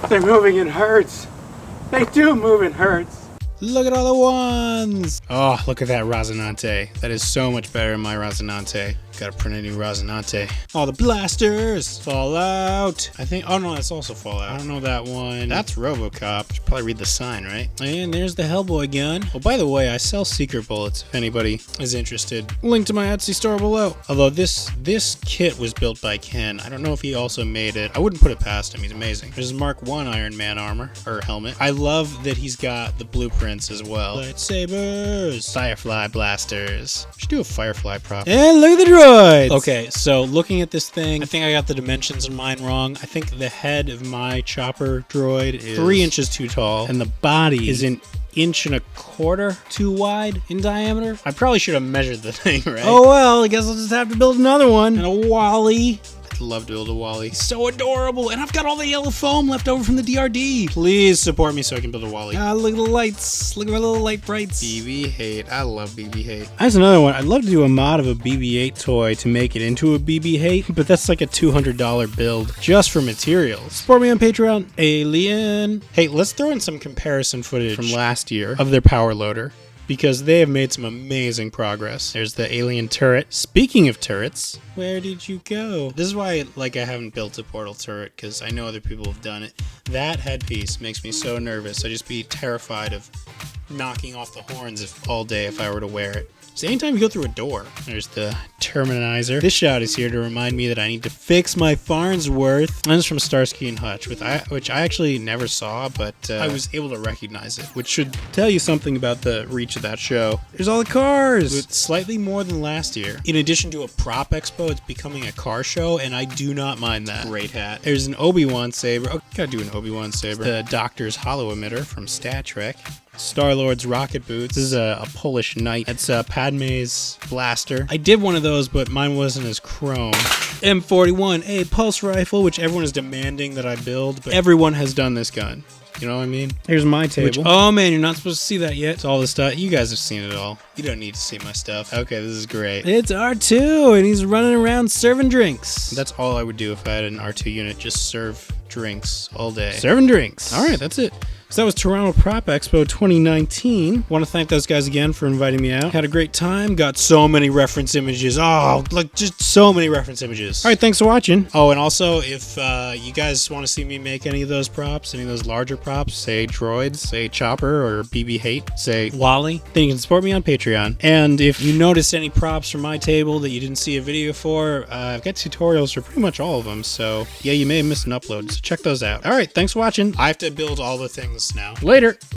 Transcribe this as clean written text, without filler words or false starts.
They're moving in herds. They do move in herds. Look at all the ones! Oh, look at that Rosinante. That is so much better than my Rosinante. Gotta print a new Rosinante. All the blasters! Fallout! I think, oh no, that's also Fallout. I don't know that one. That's RoboCop. You should probably read the sign, right? And there's the Hellboy gun. Oh, by the way, I sell secret bullets if anybody is interested. Link to my Etsy store below. Although this kit was built by Ken. I don't know if he also made it. I wouldn't put it past him. He's amazing. There's Mark I Iron Man armor, or helmet. I love that he's got the blueprints as well. Lightsabers! Firefly blasters. Should do a Firefly prop. And look at the droids! Okay, so looking at this thing, I think I got the dimensions in mine wrong. I think the head of my chopper droid is 3 inches too tall, and the body is an inch and a quarter too wide in diameter. I probably should have measured the thing, right? Oh well, I guess I'll just have to build another one. And a Wally. I'd love to build a Wally. He's so adorable, and I've got all the yellow foam left over from the DRD. Please support me so I can build a Wally. Ah, look at the lights. Look at my little light brights. BB-8. I love BB-8. That's another one. I'd love to do a mod of a BB-8 toy to make it into a BB-8, but that's like a $200 build just for materials. Support me on Patreon. Alien. Hey, let's throw in some comparison footage from last year of their power loader, because they have made some amazing progress. There's the alien turret. Speaking of turrets, where did you go? This is why I haven't built a portal turret, because I know other people have done it. That headpiece makes me so nervous. I'd just be terrified of knocking off the horns all day if I were to wear it. So anytime you go through a door, there's the Terminator. This shot is here to remind me that I need to fix my Farnsworth. And this is from Starsky and Hutch, which I actually never saw, but I was able to recognize it, which should tell you something about the reach of that show. There's all the cars! It's slightly more than last year. In addition to a prop expo, it's becoming a car show, and I do not mind that. Great hat. There's an Obi-Wan Saber. Oh, gotta do an Obi-Wan Saber. The Doctor's hollow emitter from Star Trek. Star-Lord's rocket boots. This is a Polish knight. It's Padme's blaster. I did one of those, but mine wasn't as chrome. M41, a pulse rifle, which everyone is demanding that I build, but everyone has done this gun. You know what I mean? Here's my table. Oh man, you're not supposed to see that yet. It's all this stuff. You guys have seen it all. You don't need to see my stuff. Okay, this is great. It's R2, and he's running around serving drinks. That's all I would do if I had an R2 unit. Just serve drinks all day. Serving drinks. All right, that's it. So that was Toronto Prop Expo 2019. Want to thank those guys again for inviting me out. Had a great time. Got so many reference images. Oh, like just so many reference images. All right, thanks for watching. Oh, and also if you guys want to see me make any of those props, any of those larger props, say Droids, say Chopper, or BB-8, say Wally, then you can support me on Patreon. And if you notice any props from my table that you didn't see a video for, I've got tutorials for pretty much all of them. So yeah, you may have missed an upload. So check those out. All right, thanks for watching. I have to build all the things now. Later.